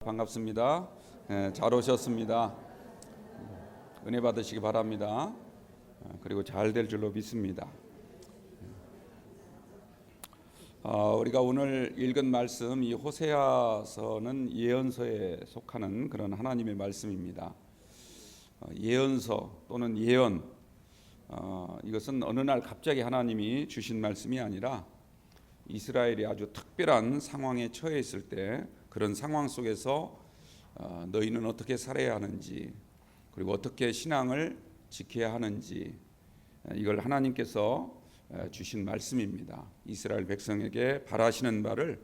반갑습니다. 잘 오셨습니다. 은혜 받으시기 바랍니다. 그리고 잘 될 줄로 믿습니다. 우리가 오늘 읽은 말씀, 이 호세아서는 예언서에 속하는 그런 하나님의 말씀입니다. 예언서 또는 예언, 이것은 어느 날 갑자기 하나님이 주신 말씀이 아니라 이스라엘이 아주 특별한 상황에 처해 있을 때 그런 상황 속에서 너희는 어떻게 살아야 하는지, 그리고 어떻게 신앙을 지켜야 하는지, 이걸 하나님께서 주신 말씀입니다. 이스라엘 백성에게 바라시는 바를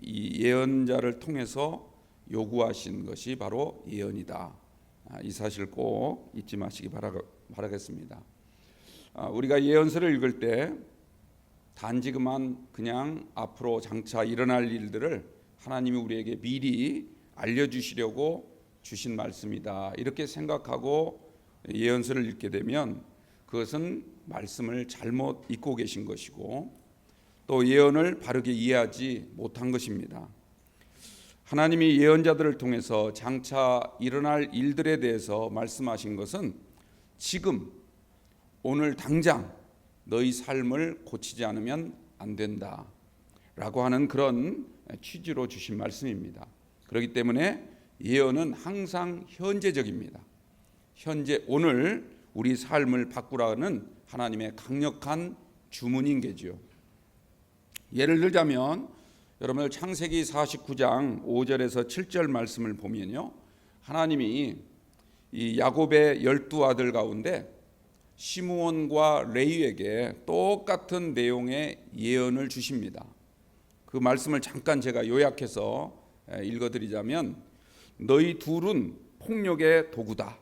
이 예언자를 통해서 요구하신 것이 바로 예언이다. 이 사실을 꼭 잊지 마시기 바라겠습니다. 우리가 예언서를 읽을 때 단지 그냥 앞으로 장차 일어날 일들을 하나님이 우리에게 미리 알려주시려고 주신 말씀이다, 이렇게 생각하고 예언서를 읽게 되면 그것은 말씀을 잘못 읽고 계신 것이고 또 예언을 바르게 이해하지 못한 것입니다. 하나님이 예언자들을 통해서 장차 일어날 일들에 대해서 말씀하신 것은 지금 오늘 당장 너희 삶을 고치지 않으면 안 된다 라고 하는 그런 취지로 주신 말씀입니다. 그렇기 때문에 예언은 항상 현재적입니다. 현재 오늘 우리 삶을 바꾸라는 하나님의 강력한 주문인 게죠. 예를 들자면 여러분 창세기 49장 5절에서 7절 말씀을 보면요, 하나님이 이 야곱의 12아들 가운데 시므온과 레위에게 똑같은 내용의 예언을 주십니다. 그 말씀을 잠깐 제가 요약해서 읽어드리자면, 너희 둘은 폭력의 도구다.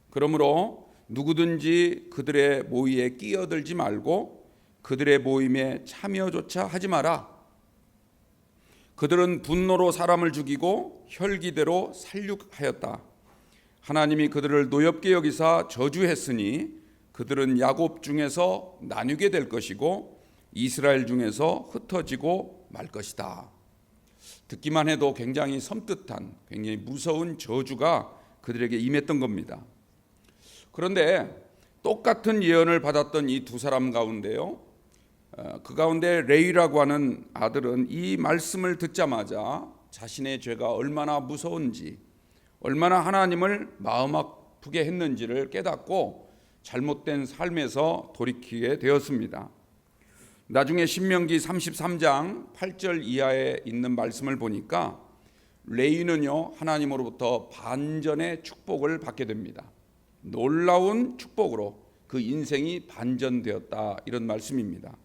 그러므로 누구든지 그들의 모의에 끼어들지 말고 그들의 모임에 참여조차 하지 마라. 그들은 분노로 사람을 죽이고 혈기대로 살육하였다. 하나님이 그들을 노엽게 여기사 저주했으니 그들은 야곱 중에서 나뉘게 될 것이고 이스라엘 중에서 흩어지고 말 것이다. 듣기만 해도 굉장히 섬뜩한, 굉장히 무서운 저주가 그들에게 임했던 겁니다. 그런데 똑같은 예언을 받았던 이 두 사람 가운데요, 그 가운데 레위라고 하는 아들은 이 말씀을 듣자마자 자신의 죄가 얼마나 무서운지, 얼마나 하나님을 마음 아프게 했는지를 깨닫고 잘못된 삶에서 돌이키게 되었습니다. 나중에 신명기 33장 8절 이하에 있는 말씀을 보니까 레위는요, 하나님으로부터 반전의 축복을 받게 됩니다. 놀라운 축복으로 그 인생이 반전되었다, 이런 말씀입니다.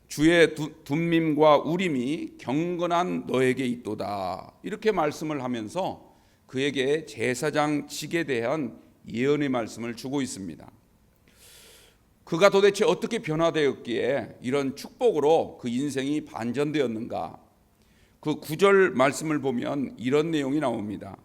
주의 둠밈과 우림이 경건한 너에게 있도다, 이렇게 말씀을 하면서 그에게 제사장직에 대한 예언의 말씀을 주고 있습니다. 그가 도대체 어떻게 변화되었기에 이런 축복으로 그 인생이 반전되었는가? 그 9절 말씀을 보면 이런 내용이 나옵니다.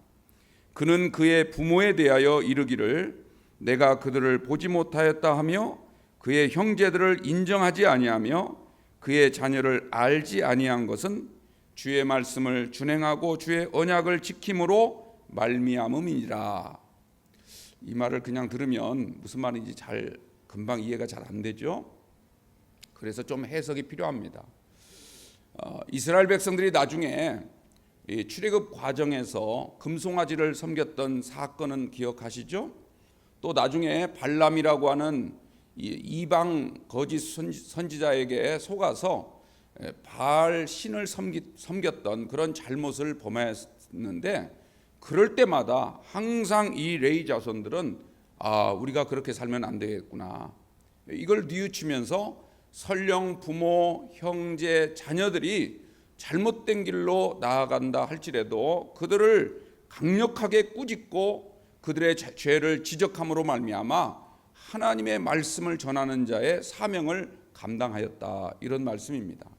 그는 그의 부모에 대하여 이르기를 내가 그들을 보지 못하였다 하며 그의 형제들을 인정하지 아니하며 그의 자녀를 알지 아니한 것은 주의 말씀을 준행하고 주의 언약을 지킴으로 말미암음이니라. 이 말을 그냥 들으면 무슨 말인지 금방 이해가 잘 안 되죠. 그래서 좀 해석이 필요합니다. 이스라엘 백성들이 나중에 출애굽 과정에서 금송아지를 섬겼던 사건은 기억하시죠? 또 나중에 발람이라고 하는 이방 거짓 선지자에게 속아서 바알 신을 섬겼던 그런 잘못을 범했는데, 그럴 때마다 항상 이 레위 자손들은 우리가 그렇게 살면 안 되겠구나, 이걸 뉘우치면서 설령 부모, 형제, 자녀들이 잘못된 길로 나아간다 할지라도 그들을 강력하게 꾸짖고 그들의 죄를 지적함으로 말미암아 하나님의 말씀을 전하는 자의 사명을 감당하였다, 이런 말씀입니다.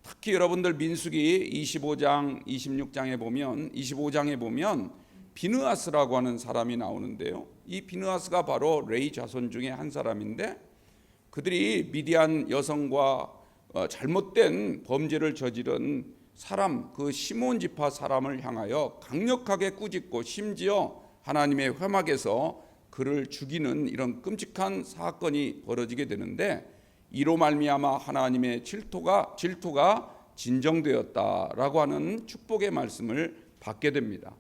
특히 여러분들 민수기 25장, 25장에 보면 비느하스라고 하는 사람이 나오는데요, 이 비느하스가 바로 레위 자손 중에 한 사람인데, 그들이 미디안 여성과 잘못된 범죄를 저지른 사람, 그 시므온 지파 사람을 향하여 강력하게 꾸짖고 심지어 하나님의 회막에서 그를 죽이는 이런 끔찍한 사건이 벌어지게 되는데, 이로 말미암아 하나님의 질투가 진정되었다라고 하는 축복의 말씀을 받게 됩니다.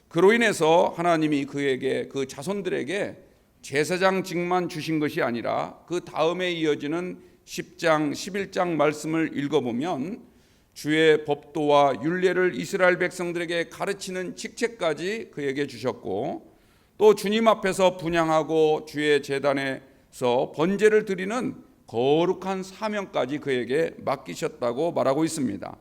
그로 인해서 하나님이 그에게, 그 자손들에게 제사장직만 주신 것이 아니라 그 다음에 이어지는 10장 11장 말씀을 읽어보면 주의 법도와 율례를 이스라엘 백성들에게 가르치는 직책까지 그에게 주셨고, 또 주님 앞에서 분향하고 주의 제단에서 번제를 드리는 거룩한 사명까지 그에게 맡기셨다고 말하고 있습니다.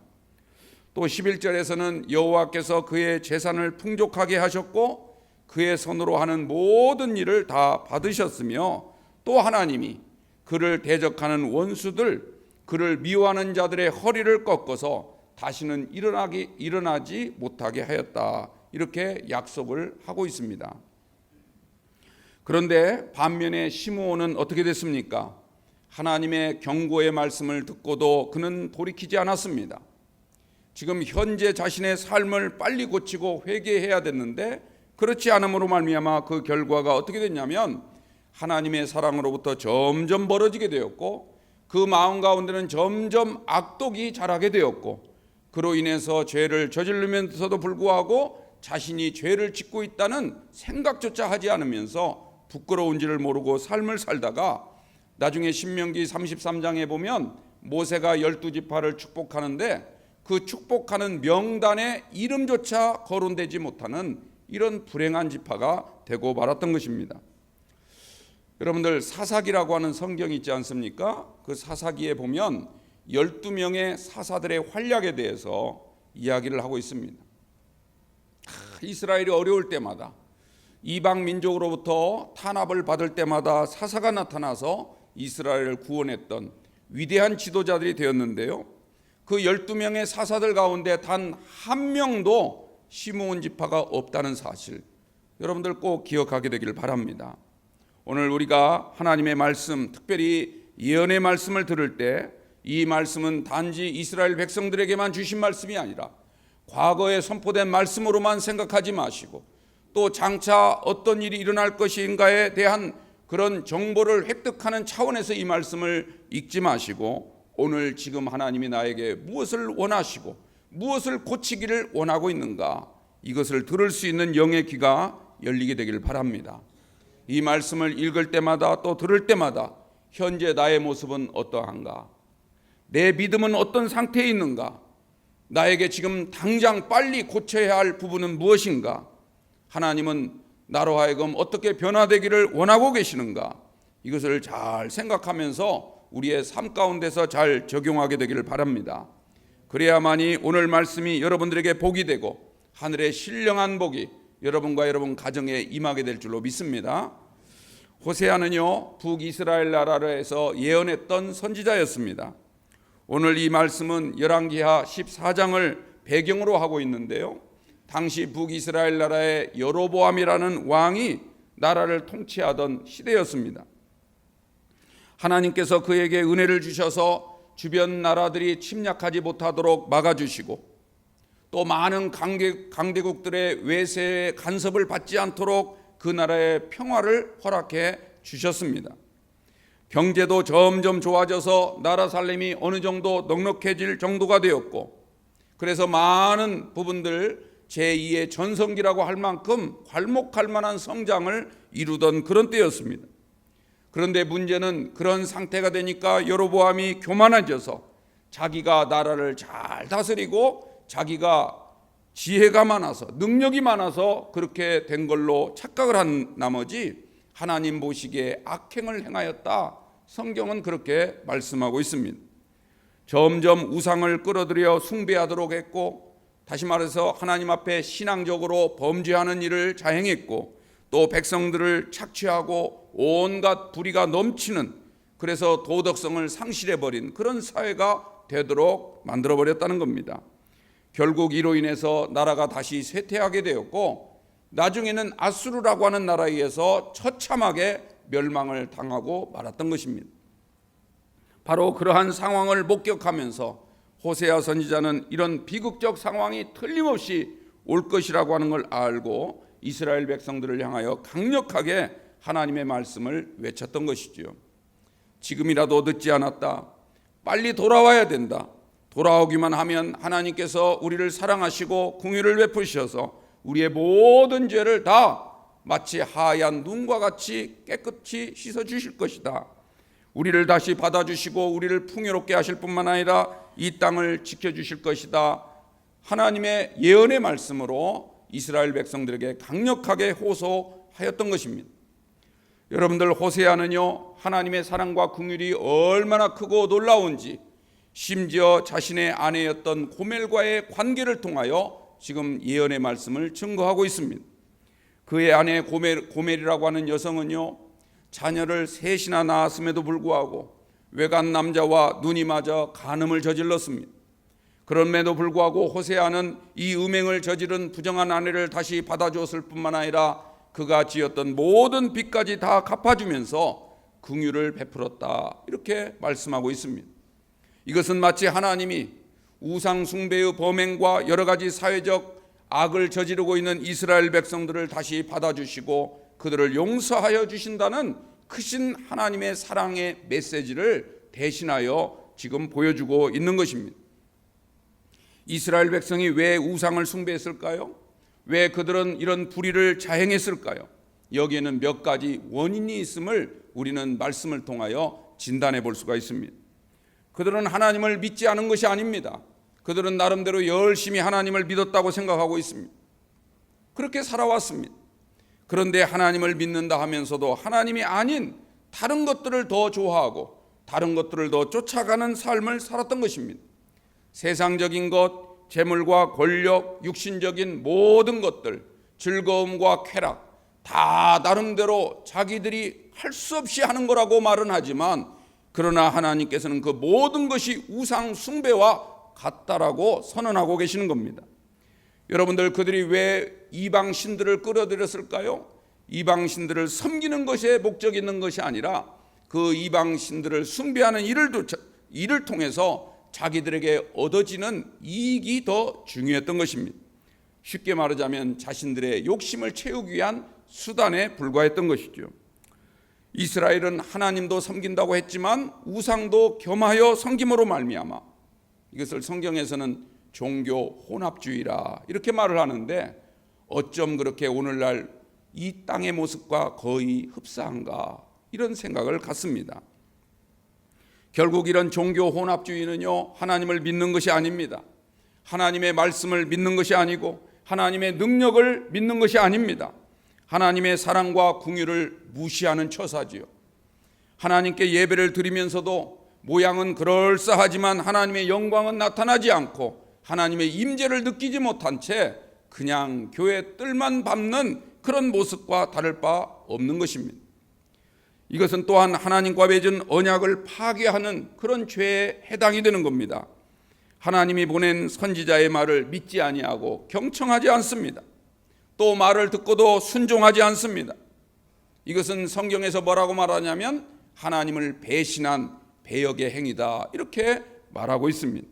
또 11절에서는 여호와께서 그의 재산을 풍족하게 하셨고 그의 손으로 하는 모든 일을 다 받으셨으며, 또 하나님이 그를 대적하는 원수들, 그를 미워하는 자들의 허리를 꺾어서 다시는 일어나지 못하게 하였다, 이렇게 약속을 하고 있습니다. 그런데 반면에 시므온은 어떻게 됐습니까? 하나님의 경고의 말씀을 듣고도 그는 돌이키지 않았습니다. 지금 현재 자신의 삶을 빨리 고치고 회개해야 됐는데, 그렇지 않음으로 말미암아 그 결과가 어떻게 됐냐면 하나님의 사랑으로부터 점점 멀어지게 되었고, 그 마음 가운데는 점점 악독이 자라게 되었고, 그로 인해서 죄를 저지르면서도 불구하고 자신이 죄를 짓고 있다는 생각조차 하지 않으면서 부끄러운지를 모르고 삶을 살다가 나중에 신명기 33장에 보면 모세가 12지파를 축복하는데 그 축복하는 명단에 이름조차 거론되지 못하는 이런 불행한 지파가 되고 말았던 것입니다. 여러분들, 사사기라고 하는 성경이 있지 않습니까? 그 사사기에 보면 12명의 사사들의 활약에 대해서 이야기를 하고 있습니다. 이스라엘이 어려울 때마다, 이방 민족으로부터 탄압을 받을 때마다 사사가 나타나서 이스라엘을 구원했던 위대한 지도자들이 되었는데요, 그 12명의 사사들 가운데 단 한 명도 시므온 지파가 없다는 사실, 여러분들 꼭 기억하게 되기를 바랍니다. 오늘 우리가 하나님의 말씀, 특별히 예언의 말씀을 들을 때 이 말씀은 단지 이스라엘 백성들에게만 주신 말씀이 아니라 과거에 선포된 말씀으로만 생각하지 마시고, 또 장차 어떤 일이 일어날 것인가에 대한 그런 정보를 획득하는 차원에서 이 말씀을 읽지 마시고, 오늘 지금 하나님이 나에게 무엇을 원하시고 무엇을 고치기를 원하고 있는가, 이것을 들을 수 있는 영의 귀가 열리게 되기를 바랍니다. 이 말씀을 읽을 때마다 또 들을 때마다 현재 나의 모습은 어떠한가, 내 믿음은 어떤 상태에 있는가, 나에게 지금 당장 빨리 고쳐야 할 부분은 무엇인가, 하나님은 나로 하여금 어떻게 변화되기를 원하고 계시는가, 이것을 잘 생각하면서 우리의 삶 가운데서 잘 적용하게 되기를 바랍니다. 그래야만이 오늘 말씀이 여러분들에게 복이 되고 하늘의 신령한 복이 여러분과 여러분 가정에 임하게 될 줄로 믿습니다. 호세아는요, 북이스라엘 나라에서 예언했던 선지자였습니다. 오늘 이 말씀은 열왕기하 14장을 배경으로 하고 있는데요, 당시 북이스라엘 나라의 여로보암이라는 왕이 나라를 통치하던 시대였습니다. 하나님께서 그에게 은혜를 주셔서 주변 나라들이 침략하지 못하도록 막아주시고, 또 많은 강대국들의 외세의 간섭을 받지 않도록 그 나라의 평화를 허락해 주셨습니다. 경제도 점점 좋아져서 나라 살림이 어느 정도 넉넉해질 정도가 되었고, 그래서 많은 부분들 제2의 전성기라고 할 만큼 괄목할 만한 성장을 이루던 그런 때였습니다. 그런데 문제는 그런 상태가 되니까 여로보암이 교만해져서 자기가 나라를 잘 다스리고 자기가 지혜가 많아서 능력이 많아서 그렇게 된 걸로 착각을 한 나머지 하나님 보시기에 악행을 행하였다, 성경은 그렇게 말씀하고 있습니다. 점점 우상을 끌어들여 숭배하도록 했고, 다시 말해서 하나님 앞에 신앙적으로 범죄하는 일을 자행했고, 또 백성들을 착취하고 온갖 불의가 넘치는, 그래서 도덕성을 상실해버린 그런 사회가 되도록 만들어버렸다는 겁니다. 결국 이로 인해서 나라가 다시 쇠퇴하게 되었고, 나중에는 아수르라고 하는 나라에 의해서 처참하게 멸망을 당하고 말았던 것입니다. 바로 그러한 상황을 목격하면서 호세아 선지자는 이런 비극적 상황이 틀림없이 올 것이라고 하는 걸 알고 이스라엘 백성들을 향하여 강력하게 하나님의 말씀을 외쳤던 것이지요. 지금이라도 늦지 않았다. 빨리 돌아와야 된다. 돌아오기만 하면 하나님께서 우리를 사랑하시고 긍휼을 베푸셔서 우리의 모든 죄를 다 마치 하얀 눈과 같이 깨끗이 씻어 주실 것이다. 우리를 다시 받아주시고 우리를 풍요롭게 하실 뿐만 아니라 이 땅을 지켜주실 것이다. 하나님의 예언의 말씀으로 이스라엘 백성들에게 강력하게 호소하였던 것입니다. 여러분들, 호세아는요, 하나님의 사랑과 긍휼이 얼마나 크고 놀라운지, 심지어 자신의 아내였던 고멜과의 관계를 통하여 지금 예언의 말씀을 증거하고 있습니다. 그의 아내 고멜이라고 하는 여성은요, 자녀를 셋이나 낳았음에도 불구하고 외간 남자와 눈이 맞아 간음을 저질렀습니다. 그럼에도 불구하고 호세아는 이 음행을 저지른 부정한 아내를 다시 받아주었을 뿐만 아니라 그가 지었던 모든 빚까지 다 갚아주면서 긍휼을 베풀었다, 이렇게 말씀하고 있습니다. 이것은 마치 하나님이 우상 숭배의 범행과 여러 가지 사회적 악을 저지르고 있는 이스라엘 백성들을 다시 받아주시고 그들을 용서하여 주신다는 크신 하나님의 사랑의 메시지를 대신하여 지금 보여주고 있는 것입니다. 이스라엘 백성이 왜 우상을 숭배했을까요? 왜 그들은 이런 불의를 자행했을까요? 여기에는 몇 가지 원인이 있음을 우리는 말씀을 통하여 진단해 볼 수가 있습니다. 그들은 하나님을 믿지 않은 것이 아닙니다. 그들은 나름대로 열심히 하나님을 믿었다고 생각하고 있습니다. 그렇게 살아왔습니다. 그런데 하나님을 믿는다 하면서도 하나님이 아닌 다른 것들을 더 좋아하고 다른 것들을 더 쫓아가는 삶을 살았던 것입니다. 세상적인 것, 재물과 권력, 육신적인 모든 것들, 즐거움과 쾌락, 다 나름대로 자기들이 할 수 없이 하는 거라고 말은 하지만, 그러나 하나님께서는 그 모든 것이 우상 숭배와 같다라고 선언하고 계시는 겁니다. 여러분들, 그들이 왜 이방 신들을 끌어들였을까요? 이방 신들을 섬기는 것에 목적이 있는 것이 아니라 그 이방 신들을 숭배하는 일을 통해서 자기들에게 얻어지는 이익이 더 중요했던 것입니다. 쉽게 말하자면 자신들의 욕심을 채우기 위한 수단에 불과했던 것이죠. 이스라엘은 하나님도 섬긴다고 했지만 우상도 겸하여 섬김으로 말미암아, 이것을 성경에서는 종교 혼합주의라 이렇게 말을 하는데, 어쩜 그렇게 오늘날 이 땅의 모습과 거의 흡사한가, 이런 생각을 갖습니다. 결국 이런 종교 혼합주의는요, 하나님을 믿는 것이 아닙니다. 하나님의 말씀을 믿는 것이 아니고 하나님의 능력을 믿는 것이 아닙니다. 하나님의 사랑과 긍휼을 무시하는 처사지요. 하나님께 예배를 드리면서도 모양은 그럴싸하지만 하나님의 영광은 나타나지 않고 하나님의 임재를 느끼지 못한 채 그냥 교회 뜰만 밟는 그런 모습과 다를 바 없는 것입니다. 이것은 또한 하나님과 맺은 언약을 파괴하는 그런 죄에 해당이 되는 겁니다. 하나님이 보낸 선지자의 말을 믿지 아니하고 경청하지 않습니다. 또 말을 듣고도 순종하지 않습니다. 이것은 성경에서 뭐라고 말하냐면 하나님을 배신한 배역의 행위다, 이렇게 말하고 있습니다.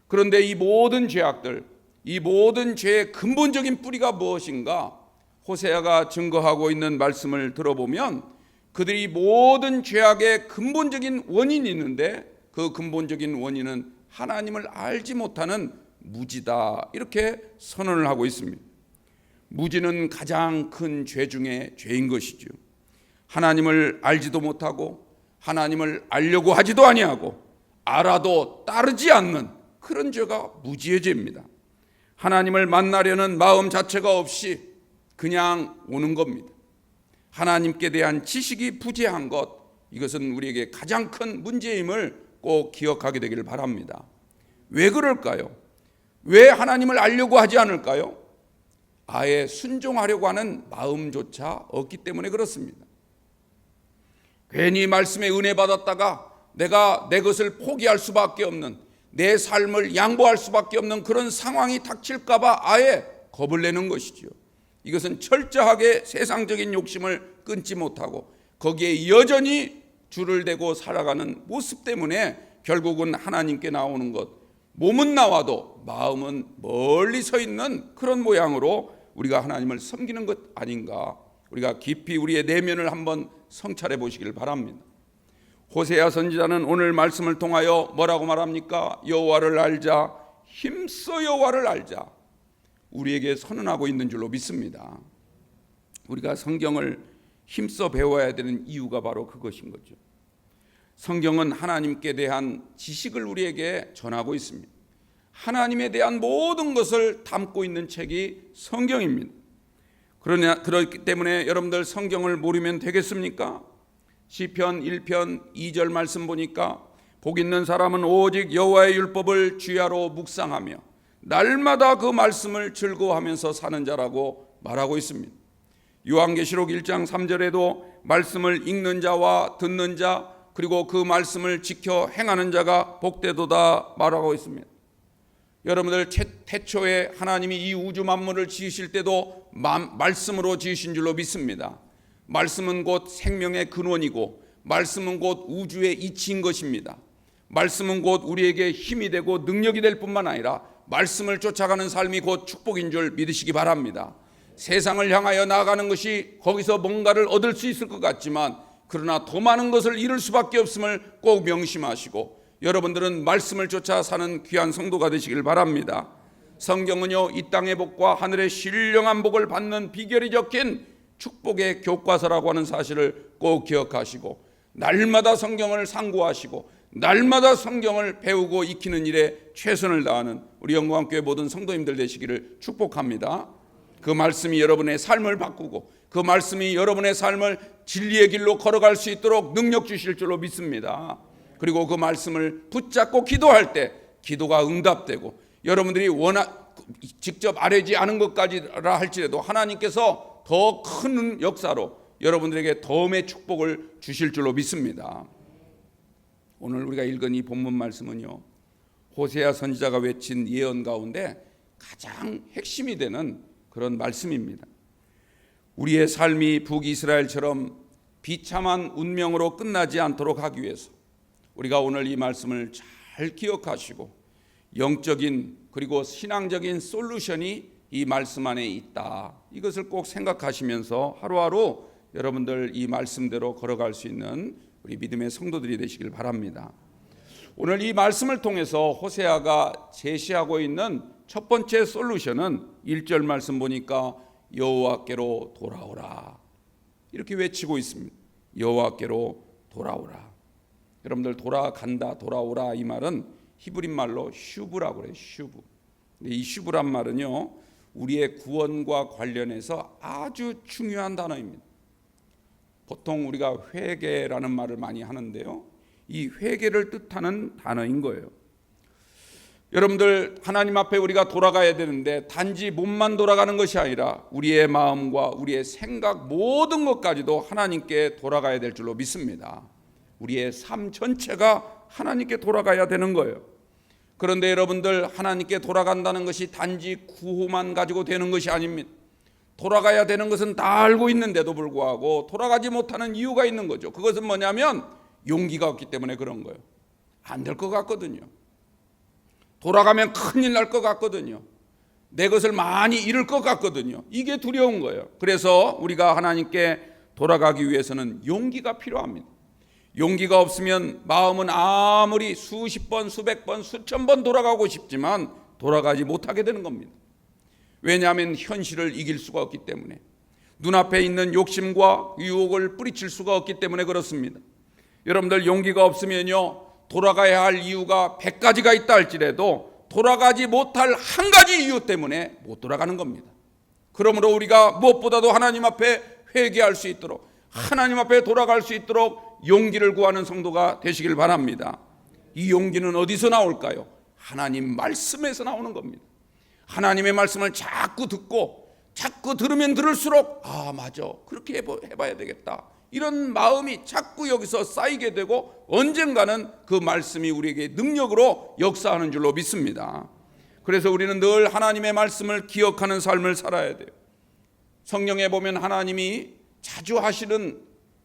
그런데 이 모든 죄악들, 이 모든 죄의 근본적인 뿌리가 무엇인가? 호세아가 증거하고 있는 말씀을 들어보면 그들이 모든 죄악의 근본적인 원인이 있는데, 그 근본적인 원인은 하나님을 알지 못하는 무지다, 이렇게 선언을 하고 있습니다. 무지는 가장 큰 죄 중에 죄인 것이죠. 하나님을 알지도 못하고 하나님을 알려고 하지도 아니하고 알아도 따르지 않는 그런 죄가 무지의 죄입니다. 하나님을 만나려는 마음 자체가 없이 그냥 오는 겁니다. 하나님께 대한 지식이 부재한 것, 이것은 우리에게 가장 큰 문제임을 꼭 기억하게 되기를 바랍니다. 왜 그럴까요? 왜 하나님을 알려고 하지 않을까요? 아예 순종하려고 하는 마음조차 없기 때문에 그렇습니다. 괜히 말씀에 은혜 받았다가 내가 내 것을 포기할 수밖에 없는, 내 삶을 양보할 수밖에 없는 그런 상황이 닥칠까 봐 아예 겁을 내는 것이죠. 이것은 철저하게 세상적인 욕심을 끊지 못하고 거기에 여전히 줄을 대고 살아가는 모습 때문에 결국은 하나님께 나오는 것, 몸은 나와도 마음은 멀리 서 있는 그런 모양으로 우리가 하나님을 섬기는 것 아닌가. 우리가 깊이 우리의 내면을 한번 성찰해 보시길 바랍니다. 호세아 선지자는 오늘 말씀을 통하여 뭐라고 말합니까? 여호와를 알자, 힘써 여호와를 알자, 우리에게 선언하고 있는 줄로 믿습니다. 우리가 성경을 힘써 배워야 되는 이유가 바로 그것인 거죠. 성경은 하나님께 대한 지식을 우리에게 전하고 있습니다. 하나님에 대한 모든 것을 담고 있는 책이 성경입니다. 그렇기 때문에 여러분들 성경을 모르면 되겠습니까? 시편 1편 2절 말씀 보니까 복 있는 사람은 오직 여호와의 율법을 주야로 묵상하며 날마다 그 말씀을 즐거워하면서 사는 자라고 말하고 있습니다. 요한계시록 1장 3절에도 말씀을 읽는 자와 듣는 자 그리고 그 말씀을 지켜 행하는 자가 복되도다 말하고 있습니다. 여러분들 태초에 하나님이 이 우주 만물을 지으실 때도 말씀으로 지으신 줄로 믿습니다. 말씀은 곧 생명의 근원이고 말씀은 곧 우주의 이치인 것입니다. 말씀은 곧 우리에게 힘이 되고 능력이 될 뿐만 아니라 말씀을 쫓아가는 삶이 곧 축복인 줄 믿으시기 바랍니다. 세상을 향하여 나아가는 것이 거기서 뭔가를 얻을 수 있을 것 같지만 그러나 더 많은 것을 잃을 수밖에 없음을 꼭 명심하시고 여러분들은 말씀을 쫓아 사는 귀한 성도가 되시길 바랍니다. 성경은요, 이 땅의 복과 하늘의 신령한 복을 받는 비결이 적힌 축복의 교과서라고 하는 사실을 꼭 기억하시고 날마다 성경을 상고하시고 날마다 성경을 배우고 익히는 일에 최선을 다하는 우리 영광교회 모든 성도님들 되시기를 축복합니다. 그 말씀이 여러분의 삶을 바꾸고 그 말씀이 여러분의 삶을 진리의 길로 걸어갈 수 있도록 능력 주실 줄로 믿습니다. 그리고 그 말씀을 붙잡고 기도할 때 기도가 응답되고 여러분들이 직접 아뢰지 않은 것까지라 할지라도 하나님께서 더 큰 역사로 여러분들에게 덤의 축복을 주실 줄로 믿습니다. 오늘 우리가 읽은 이 본문 말씀은요, 호세아 선지자가 외친 예언 가운데 가장 핵심이 되는 그런 말씀입니다. 우리의 삶이 북이스라엘처럼 비참한 운명으로 끝나지 않도록 하기 위해서 우리가 오늘 이 말씀을 잘 기억하시고 영적인 그리고 신앙적인 솔루션이 이 말씀 안에 있다. 이것을 꼭 생각하시면서 하루하루 여러분들 이 말씀대로 걸어갈 수 있는 우리 믿음의 성도들이 되시길 바랍니다. 오늘 이 말씀을 통해서 호세아가 제시하고 있는 첫 번째 솔루션은 1절 말씀 보니까 여호와께로 돌아오라 이렇게 외치고 있습니다. 여호와께로 돌아오라. 여러분들 돌아간다, 돌아오라 이 말은 히브리 말로 슈브라고 그래요. 슈브. 이 슈브란 말은요, 우리의 구원과 관련해서 아주 중요한 단어입니다. 보통 우리가 회개라는 말을 많이 하는데요, 이 회개를 뜻하는 단어인 거예요. 여러분들 하나님 앞에 우리가 돌아가야 되는데 단지 몸만 돌아가는 것이 아니라 우리의 마음과 우리의 생각 모든 것까지도 하나님께 돌아가야 될 줄로 믿습니다. 우리의 삶 전체가 하나님께 돌아가야 되는 거예요. 그런데 여러분들 하나님께 돌아간다는 것이 단지 구호만 가지고 되는 것이 아닙니다. 돌아가야 되는 것은 다 알고 있는데도 불구하고 돌아가지 못하는 이유가 있는 거죠. 그것은 뭐냐면 용기가 없기 때문에 그런 거예요. 안 될 것 같거든요. 돌아가면 큰일 날 것 같거든요. 내 것을 많이 잃을 것 같거든요. 이게 두려운 거예요. 그래서 우리가 하나님께 돌아가기 위해서는 용기가 필요합니다. 용기가 없으면 마음은 아무리 수십 번, 수백 번, 수천 번 돌아가고 싶지만 돌아가지 못하게 되는 겁니다. 왜냐하면 현실을 이길 수가 없기 때문에, 눈앞에 있는 욕심과 유혹을 뿌리칠 수가 없기 때문에 그렇습니다. 여러분들 용기가 없으면요, 돌아가야 할 이유가 100가지가 있다 할지라도 돌아가지 못할 한 가지 이유 때문에 못 돌아가는 겁니다. 그러므로 우리가 무엇보다도 하나님 앞에 회개할 수 있도록, 하나님 앞에 돌아갈 수 있도록 용기를 구하는 성도가 되시길 바랍니다. 이 용기는 어디서 나올까요? 하나님 말씀에서 나오는 겁니다. 하나님의 말씀을 자꾸 듣고 자꾸 들으면 들을수록 맞아, 그렇게 해봐야 되겠다, 이런 마음이 자꾸 여기서 쌓이게 되고 언젠가는 그 말씀이 우리에게 능력으로 역사하는 줄로 믿습니다. 그래서 우리는 늘 하나님의 말씀을 기억하는 삶을 살아야 돼요. 성경에 보면 하나님이 자주 하시는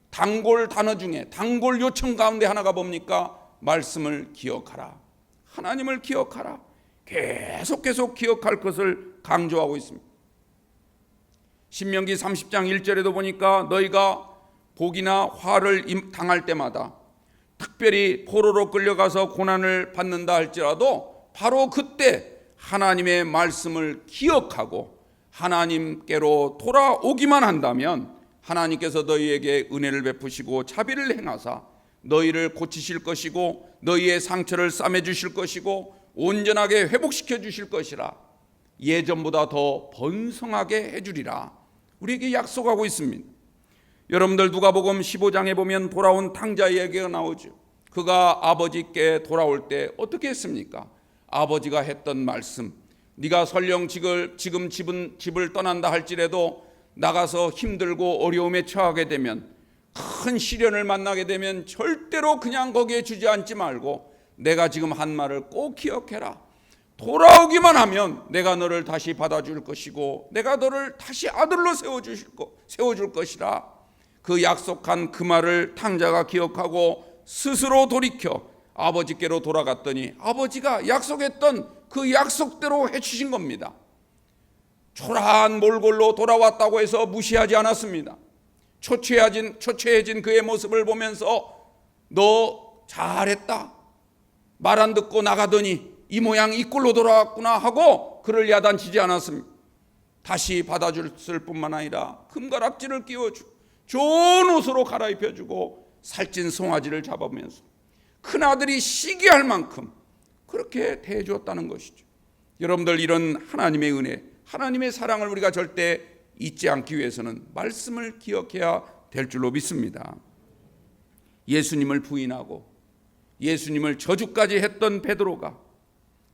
단골 단어 중에 단골 요청 가운데 하나가 뭡니까? 말씀을 기억하라. 하나님을 기억하라. 계속 기억할 것을 강조하고 있습니다. 신명기 30장 1절에도 보니까 너희가 복이나 화를 당할 때마다, 특별히 포로로 끌려가서 고난을 받는다 할지라도 바로 그때 하나님의 말씀을 기억하고 하나님께로 돌아오기만 한다면 하나님께서 너희에게 은혜를 베푸시고 자비를 행하사 너희를 고치실 것이고 너희의 상처를 싸매 주실 것이고 온전하게 회복시켜 주실 것이라, 예전보다 더 번성하게 해주리라 우리에게 약속하고 있습니다. 여러분들 누가복음 15장에 보면 돌아온 탕자의 얘기가 나오죠. 그가 아버지께 돌아올 때 어떻게 했습니까? 아버지가 했던 말씀, 네가 설령 지금 집을 떠난다 할지라도 나가서 힘들고 어려움에 처하게 되면, 큰 시련을 만나게 되면 절대로 그냥 거기에 주저앉지 말고 내가 지금 한 말을 꼭 기억해라. 돌아오기만 하면 내가 너를 다시 받아줄 것이고 내가 너를 다시 아들로 세워줄 것이라. 그 약속한 그 말을 탕자가 기억하고 스스로 돌이켜 아버지께로 돌아갔더니 아버지가 약속했던 그 약속대로 해주신 겁니다. 초라한 몰골로 돌아왔다고 해서 무시하지 않았습니다. 초췌해진 그의 모습을 보면서 너 잘했다, 말 안 듣고 나가더니 이 모양 이 꼴로 돌아왔구나 하고 그를 야단치지 않았습니다. 다시 받아줬을 뿐만 아니라 금가락지를 끼워주고 좋은 옷으로 갈아입혀주고 살찐 송아지를 잡으면서 큰아들이 시기할 만큼 그렇게 대해주었다는 것이죠. 여러분들, 이런 하나님의 은혜, 하나님의 사랑을 우리가 절대 잊지 않기 위해서는 말씀을 기억해야 될 줄로 믿습니다. 예수님을 부인하고 예수님을 저주까지 했던 베드로가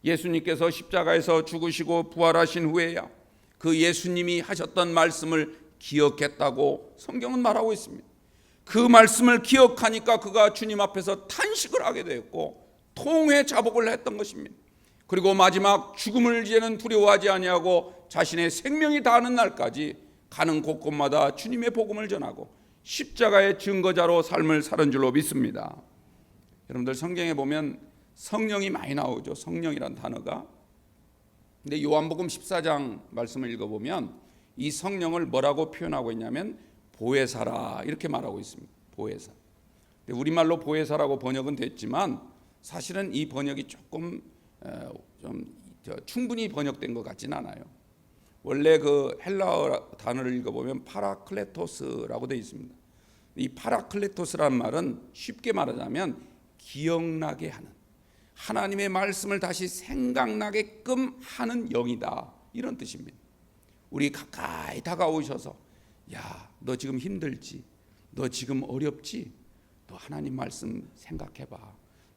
예수님께서 십자가에서 죽으시고 부활하신 후에야 그 예수님이 하셨던 말씀을 기억했다고 성경은 말하고 있습니다. 그 말씀을 기억하니까 그가 주님 앞에서 탄식을 하게 되었고 통회 자복을 했던 것입니다. 그리고 마지막 죽음을 이제는 두려워하지 아니하고 자신의 생명이 다하는 날까지 가는 곳곳마다 주님의 복음을 전하고 십자가의 증거자로 삶을 사는 줄로 믿습니다. 여러분들, 성경에 보면 성령이 많이 나오죠. 성령이란 단어가. 근데 요한복음 14장 말씀을 읽어보면 이 성령을 뭐라고 표현하고 있냐면 보혜사라 이렇게 말하고 있습니다. 보혜사. 우리말로 보혜사라고 번역은 됐지만 사실은 이 번역이 조금 좀 충분히 번역된 것 같지는 않아요. 원래 그 헬라어 단어를 읽어보면 파라클레토스라고 되어 있습니다. 이 파라클레토스란 말은 쉽게 말하자면 기억나게 하는, 하나님의 말씀을 다시 생각나게끔 하는 영이다, 이런 뜻입니다. 우리 가까이 다가오셔서 야, 너 지금 힘들지? 너 지금 어렵지? 너 하나님 말씀 생각해봐.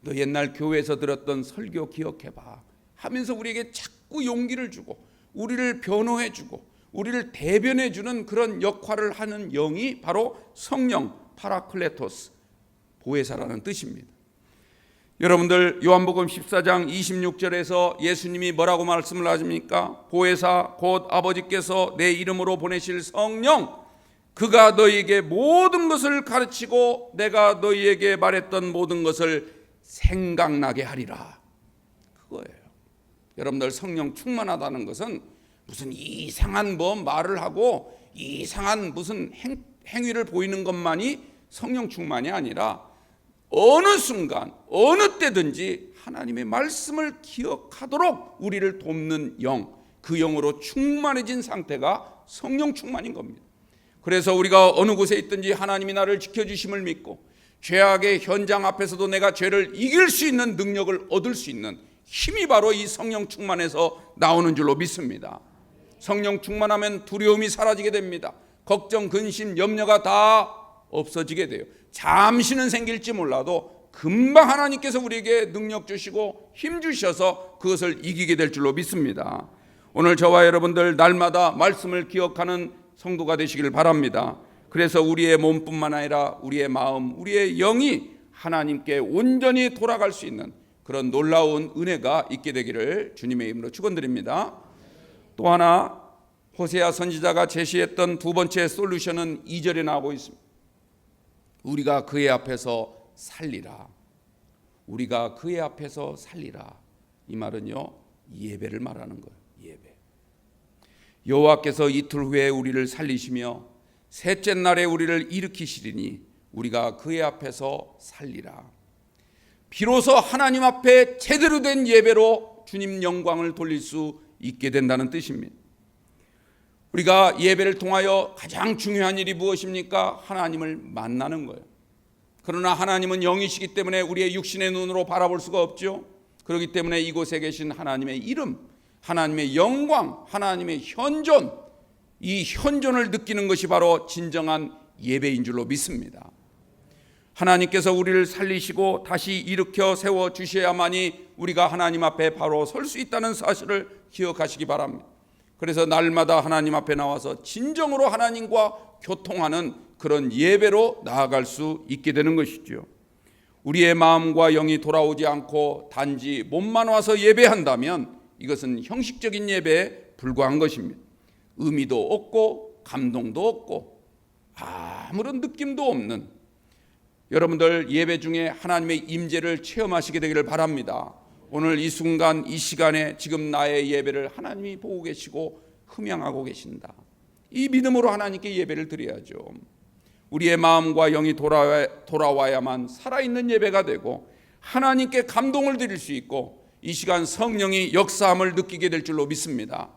너 옛날 교회에서 들었던 설교 기억해봐 하면서 우리에게 자꾸 용기를 주고 우리를 변호해주고 우리를 대변해주는 그런 역할을 하는 영이 바로 성령, 파라클레토스, 보혜사라는 뜻입니다. 여러분들, 요한복음 14장 26절에서 예수님이 뭐라고 말씀을 하십니까? 보혜사 곧 아버지께서 내 이름으로 보내실 성령, 그가 너희에게 모든 것을 가르치고 내가 너희에게 말했던 모든 것을 생각나게 하리라. 그거예요. 여러분들, 성령 충만하다는 것은 무슨 이상한 말을 하고 이상한 무슨 행위를 보이는 것만이 성령 충만이 아니라 어느 순간 어느 때든지 하나님의 말씀을 기억하도록 우리를 돕는 영, 그 영으로 충만해진 상태가 성령 충만인 겁니다. 그래서 우리가 어느 곳에 있든지 하나님이 나를 지켜주심을 믿고 죄악의 현장 앞에서도 내가 죄를 이길 수 있는 능력을 얻을 수 있는 힘이 바로 이 성령 충만에서 나오는 줄로 믿습니다. 성령 충만하면 두려움이 사라지게 됩니다. 걱정, 근심, 염려가 다 없어지게 돼요. 잠시는 생길지 몰라도 금방 하나님께서 우리에게 능력 주시고 힘 주셔서 그것을 이기게 될 줄로 믿습니다. 오늘 저와 여러분들 날마다 말씀을 기억하는 성도가 되시길 바랍니다. 그래서 우리의 몸뿐만 아니라 우리의 마음, 우리의 영이 하나님께 온전히 돌아갈 수 있는 그런 놀라운 은혜가 있게 되기를 주님의 이름으로 축원드립니다. 또 하나, 호세아 선지자가 제시했던 두 번째 솔루션은 2절에 나오고 있습니다. 우리가 그의 앞에서 살리라. 우리가 그의 앞에서 살리라. 이 말은요, 예배를 말하는 거예요. 예배. 여호와께서 이틀 후에 우리를 살리시며 셋째 날에 우리를 일으키시리니 우리가 그의 앞에서 살리라. 비로소 하나님 앞에 제대로 된 예배로 주님 영광을 돌릴 수 있게 된다는 뜻입니다. 우리가 예배를 통하여 가장 중요한 일이 무엇입니까? 하나님을 만나는 거예요. 그러나 하나님은 영이시기 때문에 우리의 육신의 눈으로 바라볼 수가 없죠. 그렇기 때문에 이곳에 계신 하나님의 이름, 하나님의 영광, 하나님의 현존, 이 현존을 느끼는 것이 바로 진정한 예배인 줄로 믿습니다. 하나님께서 우리를 살리시고 다시 일으켜 세워 주셔야만이 우리가 하나님 앞에 바로 설 수 있다는 사실을 기억하시기 바랍니다. 그래서 날마다 하나님 앞에 나와서 진정으로 하나님과 교통하는 그런 예배로 나아갈 수 있게 되는 것이죠. 우리의 마음과 영이 돌아오지 않고 단지 몸만 와서 예배한다면 이것은 형식적인 예배에 불과한 것입니다. 의미도 없고 감동도 없고 아무런 느낌도 없는, 여러분들 예배 중에 하나님의 임재를 체험하시게 되기를 바랍니다. 오늘 이 순간 이 시간에 지금 나의 예배를 하나님이 보고 계시고 흠양하고 계신다. 이 믿음으로 하나님께 예배를 드려야죠. 우리의 마음과 영이 돌아와야만 살아있는 예배가 되고 하나님께 감동을 드릴 수 있고 이 시간 성령이 역사함을 느끼게 될 줄로 믿습니다.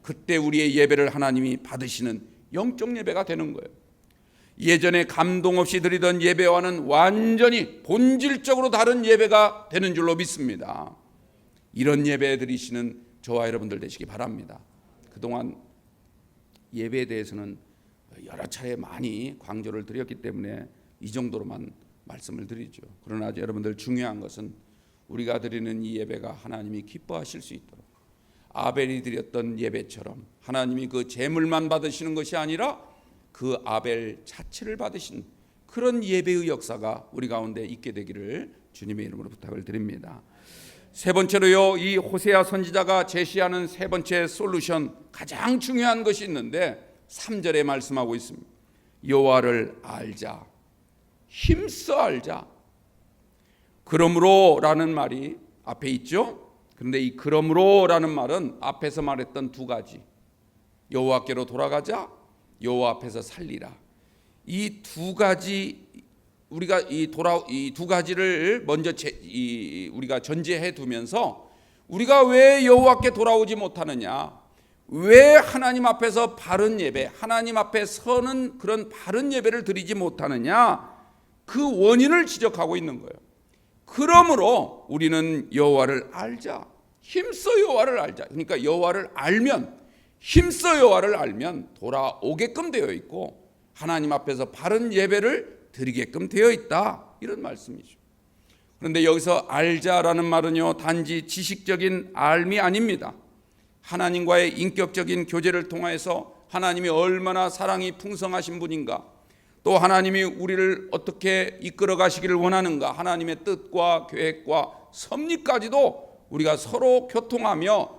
그때 우리의 예배를 하나님이 받으시는 영적 예배가 되는 거예요. 예전에 감동 없이 드리던 예배와는 완전히 본질적으로 다른 예배가 되는 줄로 믿습니다. 이런 예배 드리시는 저와 여러분들 되시기 바랍니다. 그동안 예배에 대해서는 여러 차례 많이 강조를 드렸기 때문에 이 정도로만 말씀을 드리죠. 그러나 여러분들 중요한 것은 우리가 드리는 이 예배가 하나님이 기뻐하실 수 있도록 아벨이 드렸던 예배처럼 하나님이 그 제물만 받으시는 것이 아니라 그 아벨 자체를 받으신 그런 예배의 역사가 우리 가운데 있게 되기를 주님의 이름으로 부탁을 드립니다. 세 번째로요, 이 호세아 선지자가 제시하는 세 번째 솔루션, 가장 중요한 것이 있는데 3절에 말씀하고 있습니다. 여호와를 알자, 힘써 알자. 그러므로 라는 말이 앞에 있죠. 그런데 이 그러므로 라는 말은 앞에서 말했던 두 가지, 여호와께로 돌아가자, 여호와 앞에서 살리라. 이 두 가지 우리가 이 두 가지를 먼저 우리가 전제해 두면서 우리가 왜 여호와께 돌아오지 못하느냐, 왜 하나님 앞에서 바른 예배, 하나님 앞에 서는 그런 바른 예배를 드리지 못하느냐, 그 원인을 지적하고 있는 거예요. 그러므로 우리는 여호와를 알자, 힘써 여호와를 알자. 그러니까 여호와를 알면, 힘써 여호와를 알면 돌아오게끔 되어 있고 하나님 앞에서 바른 예배를 드리게끔 되어 있다, 이런 말씀이죠. 그런데 여기서 알자라는 말은요, 단지 지식적인 알미 아닙니다. 하나님과의 인격적인 교제를 통해서 하나님이 얼마나 사랑이 풍성하신 분인가, 또 하나님이 우리를 어떻게 이끌어 가시기를 원하는가, 하나님의 뜻과 계획과 섭리까지도 우리가 서로 교통하며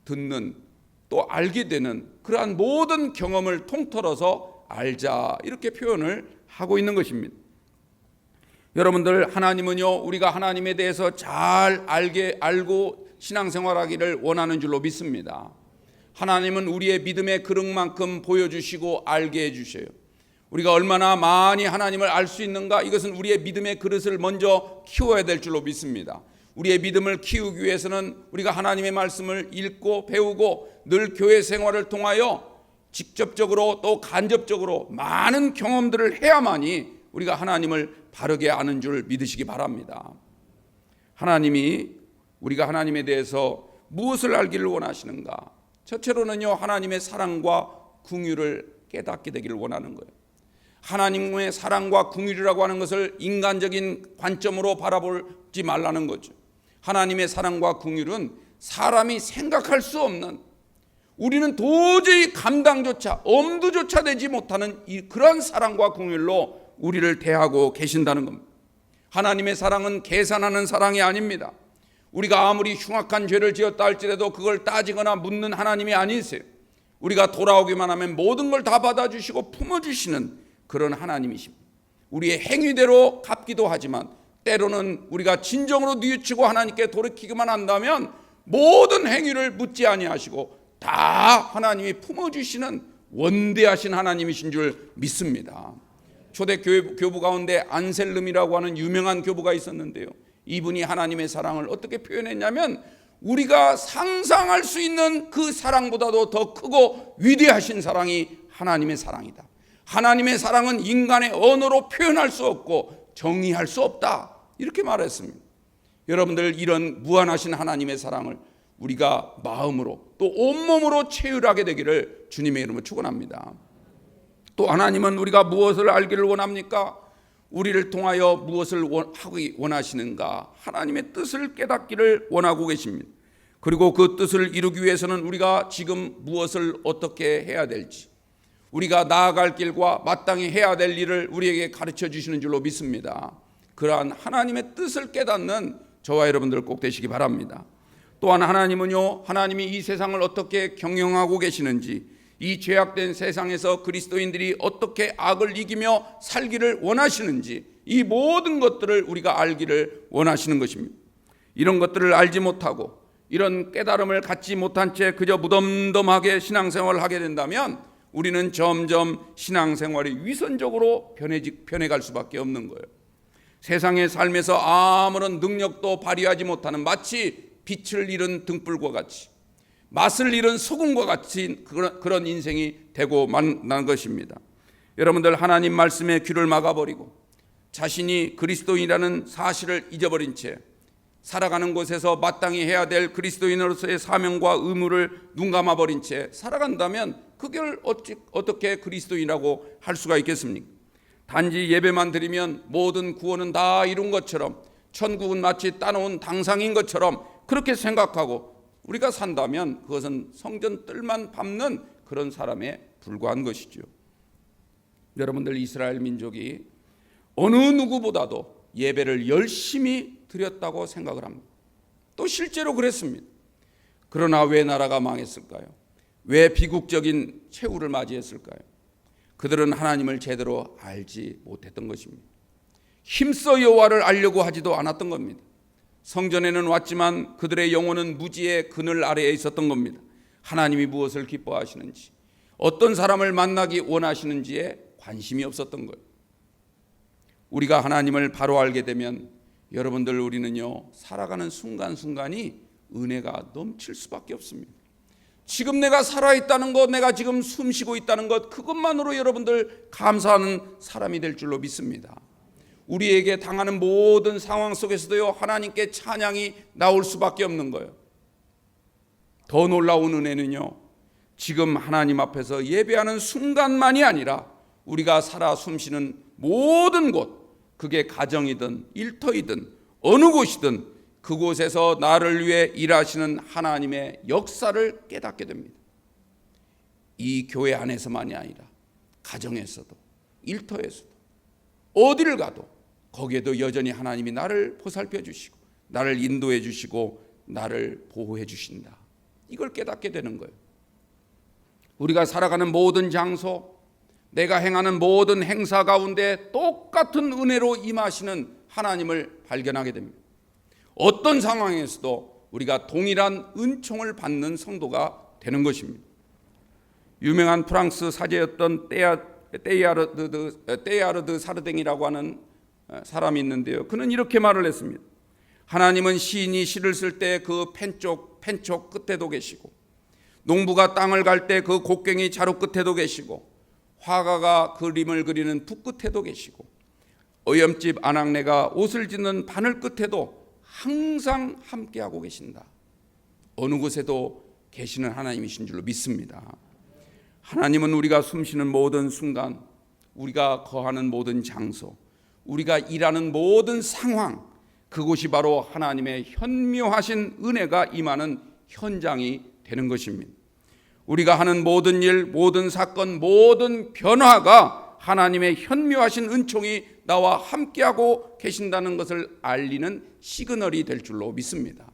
듣는, 또 알게 되는 그러한 모든 경험을 통틀어서 알자, 이렇게 표현을 하고 있는 것입니다. 여러분들, 하나님은요, 우리가 하나님에 대해서 잘 알고 신앙생활하기를 원하는 줄로 믿습니다. 하나님은 우리의 믿음의 그릇만큼 보여주시고 알게 해주셔요. 우리가 얼마나 많이 하나님을 알 수 있는가, 이것은 우리의 믿음의 그릇을 먼저 키워야 될 줄로 믿습니다. 우리의 믿음을 키우기 위해서는 우리가 하나님의 말씀을 읽고 배우고 늘 교회 생활을 통하여 직접적으로 또 간접적으로 많은 경험들을 해야만이 우리가 하나님을 바르게 아는 줄 믿으시기 바랍니다. 하나님이 우리가 하나님에 대해서 무엇을 알기를 원하시는가? 첫째로는요, 하나님의 사랑과 긍휼을 깨닫게 되기를 원하는 거예요. 하나님의 사랑과 긍휼이라고 하는 것을 인간적인 관점으로 바라보지 말라는 거죠. 하나님의 사랑과 긍휼은 사람이 생각할 수 없는, 우리는 도저히 감당조차 엄두조차 되지 못하는 그런 사랑과 긍휼로 우리를 대하고 계신다는 겁니다. 하나님의 사랑은 계산하는 사랑이 아닙니다. 우리가 아무리 흉악한 죄를 지었다 할지라도 그걸 따지거나 묻는 하나님이 아니세요. 우리가 돌아오기만 하면 모든 걸 다 받아주시고 품어주시는 그런 하나님이십니다. 우리의 행위대로 갚기도 하지만 때로는 우리가 진정으로 뉘우치고 하나님께 돌이키기만 한다면 모든 행위를 묻지 아니하시고 다 하나님이 품어주시는 원대하신 하나님이신 줄 믿습니다. 초대 교부 가운데 안셀름이라고 하는 유명한 교부가 있었는데요, 이분이 하나님의 사랑을 어떻게 표현했냐면, 우리가 상상할 수 있는 그 사랑보다도 더 크고 위대하신 사랑이 하나님의 사랑이다. 하나님의 사랑은 인간의 언어로 표현할 수 없고 정의할 수 없다, 이렇게 말했습니다. 여러분들, 이런 무한하신 하나님의 사랑을 우리가 마음으로 또 온몸으로 체휼하게 되기를 주님의 이름으로 축원합니다. 또 하나님은 우리가 무엇을 알기를 원합니까? 우리를 통하여 무엇을 하기 원하시는가? 하나님의 뜻을 깨닫기를 원하고 계십니다. 그리고 그 뜻을 이루기 위해서는 우리가 지금 무엇을 어떻게 해야 될지, 우리가 나아갈 길과 마땅히 해야 될 일을 우리에게 가르쳐 주시는 줄로 믿습니다. 그러한 하나님의 뜻을 깨닫는 저와 여러분들 꼭 되시기 바랍니다. 또한 하나님은요, 하나님이 이 세상을 어떻게 경영하고 계시는지, 이 죄악된 세상에서 그리스도인들이 어떻게 악을 이기며 살기를 원하시는지, 이 모든 것들을 우리가 알기를 원하시는 것입니다. 이런 것들을 알지 못하고 이런 깨달음을 갖지 못한 채 그저 무덤덤하게 신앙생활을 하게 된다면 우리는 점점 신앙생활이 위선적으로 변해갈 수밖에 없는 거예요. 세상의 삶에서 아무런 능력도 발휘하지 못하는, 마치 빛을 잃은 등불과 같이, 맛을 잃은 소금과 같이 그런 인생이 되고 만난 것입니다. 여러분들, 하나님 말씀에 귀를 막아버리고 자신이 그리스도인이라는 사실을 잊어버린 채 살아가는 곳에서 마땅히 해야 될 그리스도인으로서의 사명과 의무를 눈감아버린 채 살아간다면 그걸 어떻게 그리스도인이라고 할 수가 있겠습니까? 단지 예배만 드리면 모든 구원은 다 이룬 것처럼, 천국은 마치 따놓은 당상인 것처럼 그렇게 생각하고 우리가 산다면 그것은 성전 뜰만 밟는 그런 사람에 불과한 것이죠. 여러분들, 이스라엘 민족이 어느 누구보다도 예배를 열심히 드렸다고 생각을 합니다. 또 실제로 그랬습니다. 그러나 왜 나라가 망했을까요? 왜 비극적인 최후를 맞이했을까요? 그들은 하나님을 제대로 알지 못했던 것입니다. 힘써 여호와를 알려고 하지도 않았던 겁니다. 성전에는 왔지만 그들의 영혼은 무지의 그늘 아래에 있었던 겁니다. 하나님이 무엇을 기뻐하시는지, 어떤 사람을 만나기 원하시는지에 관심이 없었던 거예요. 우리가 하나님을 바로 알게 되면 여러분들, 우리는요, 살아가는 순간순간이 은혜가 넘칠 수밖에 없습니다. 지금 내가 살아있다는 것, 내가 지금 숨쉬고 있다는 것, 그것만으로 여러분들 감사하는 사람이 될 줄로 믿습니다. 우리에게 당하는 모든 상황 속에서도요, 하나님께 찬양이 나올 수밖에 없는 거예요. 더 놀라운 은혜는요, 지금 하나님 앞에서 예배하는 순간만이 아니라 우리가 살아 숨쉬는 모든 곳, 그게 가정이든 일터이든 어느 곳이든 그곳에서 나를 위해 일하시는 하나님의 역사를 깨닫게 됩니다. 이 교회 안에서만이 아니라 가정에서도 일터에서도 어디를 가도 거기에도 여전히 하나님이 나를 보살펴 주시고 나를 인도해 주시고 나를 보호해 주신다. 이걸 깨닫게 되는 거예요. 우리가 살아가는 모든 장소, 내가 행하는 모든 행사 가운데 똑같은 은혜로 임하시는 하나님을 발견하게 됩니다. 어떤 상황에서도 우리가 동일한 은총을 받는 성도가 되는 것입니다. 유명한 프랑스 사제였던 테일하르드 사르댕이라고 하는 사람이 있는데요, 그는 이렇게 말을 했습니다. 하나님은 시인이 시를 쓸 때 그 펜쪽 끝에도 계시고, 농부가 땅을 갈 때 그 곡괭이 자루 끝에도 계시고, 화가가 그림을 그리는 붓 끝에도 계시고, 어염집 아낙네가 옷을 짓는 바늘 끝에도 항상 함께하고 계신다. 어느 곳에도 계시는 하나님이신 줄로 믿습니다. 하나님은 우리가 숨쉬는 모든 순간, 우리가 거하는 모든 장소, 우리가 일하는 모든 상황, 그곳이 바로 하나님의 현묘하신 은혜가 임하는 현장이 되는 것입니다. 우리가 하는 모든 일, 모든 사건, 모든 변화가 하나님의 현묘하신 은총이 나와 함께하고 계신다는 것을 알리는 시그널이 될 줄로 믿습니다.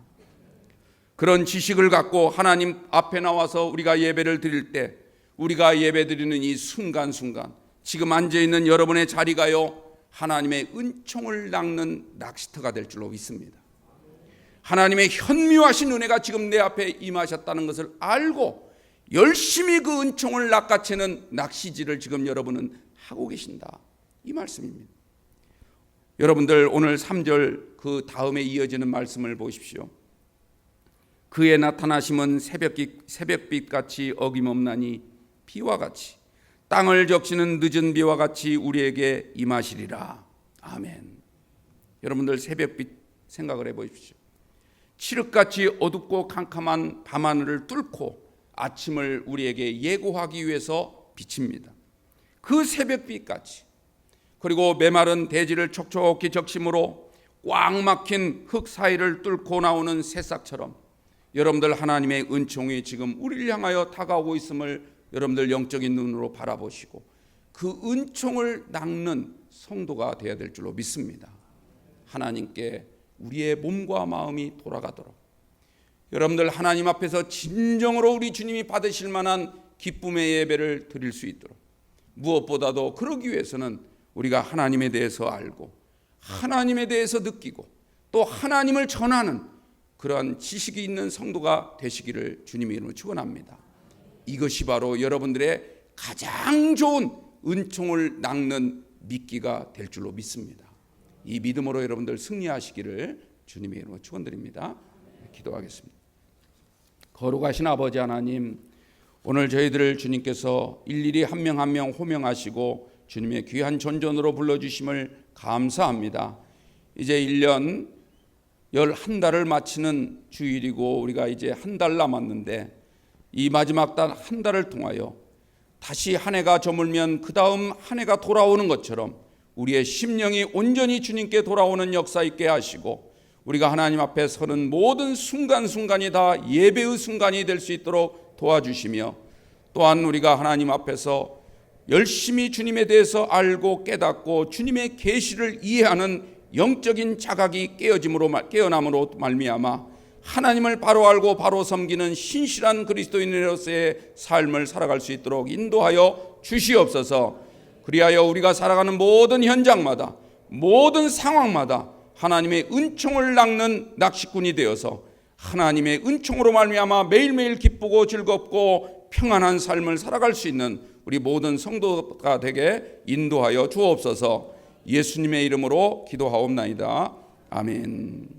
그런 지식을 갖고 하나님 앞에 나와서 우리가 예배를 드릴 때, 우리가 예배 드리는 이 순간순간, 지금 앉아있는 여러분의 자리가요, 하나님의 은총을 낚는 낚시터가 될 줄로 믿습니다. 하나님의 현미하신 은혜가 지금 내 앞에 임하셨다는 것을 알고 열심히 그 은총을 낚아채는 낚시질을 지금 여러분은 하고 계신다, 이 말씀입니다. 여러분들 오늘 3절 그 다음에 이어지는 말씀을 보십시오. 그의 나타나심은 새벽빛같이 어김없나니 비와 같이 땅을 적시는 늦은 비와 같이 우리에게 임하시리라. 아멘. 여러분들 새벽빛 생각을 해보십시오. 칠흑같이 어둡고 캄캄한 밤하늘을 뚫고 아침을 우리에게 예고하기 위해서 비칩니다. 그 새벽빛같이, 그리고 메마른 대지를 촉촉히 적심으로 꽉 막힌 흙 사이를 뚫고 나오는 새싹처럼 여러분들 하나님의 은총이 지금 우리를 향하여 다가오고 있음을 여러분들 영적인 눈으로 바라보시고 그 은총을 낚는 성도가 되어야 될 줄로 믿습니다. 하나님께 우리의 몸과 마음이 돌아가도록 여러분들 하나님 앞에서 진정으로 우리 주님이 받으실 만한 기쁨의 예배를 드릴 수 있도록, 무엇보다도 그러기 위해서는 우리가 하나님에 대해서 알고 하나님에 대해서 느끼고 또 하나님을 전하는 그러한 지식이 있는 성도가 되시기를 주님의 이름으로 축원합니다. 이것이 바로 여러분들의 가장 좋은 은총을 낚는 미끼가 될 줄로 믿습니다. 이 믿음으로 여러분들 승리하시기를 주님의 이름으로 축원드립니다. 기도하겠습니다. 거룩하신 아버지 하나님, 오늘 저희들을 주님께서 일일이 한 명 한 명 호명하시고 주님의 귀한 존전으로 불러주심을 감사합니다. 이제 1년 11달을 마치는 주일이고 우리가 이제 한 달 남았는데 이 마지막 단 한 달을 통하여 다시 한 해가 저물면 그 다음 한 해가 돌아오는 것처럼 우리의 심령이 온전히 주님께 돌아오는 역사 있게 하시고 우리가 하나님 앞에 서는 모든 순간순간이 다 예배의 순간이 될 수 있도록 도와주시며, 또한 우리가 하나님 앞에서 열심히 주님에 대해서 알고 깨닫고 주님의 계시를 이해하는 영적인 자각이 깨어남으로 말미암아 하나님을 바로 알고 바로 섬기는 신실한 그리스도인으로서의 삶을 살아갈 수 있도록 인도하여 주시옵소서. 그리하여 우리가 살아가는 모든 현장마다 모든 상황마다 하나님의 은총을 낚는 낚시꾼이 되어서 하나님의 은총으로 말미암아 매일매일 기쁘고 즐겁고 평안한 삶을 살아갈 수 있는 우리 모든 성도가 되게 인도하여 주옵소서. 예수님의 이름으로 기도하옵나이다. 아멘.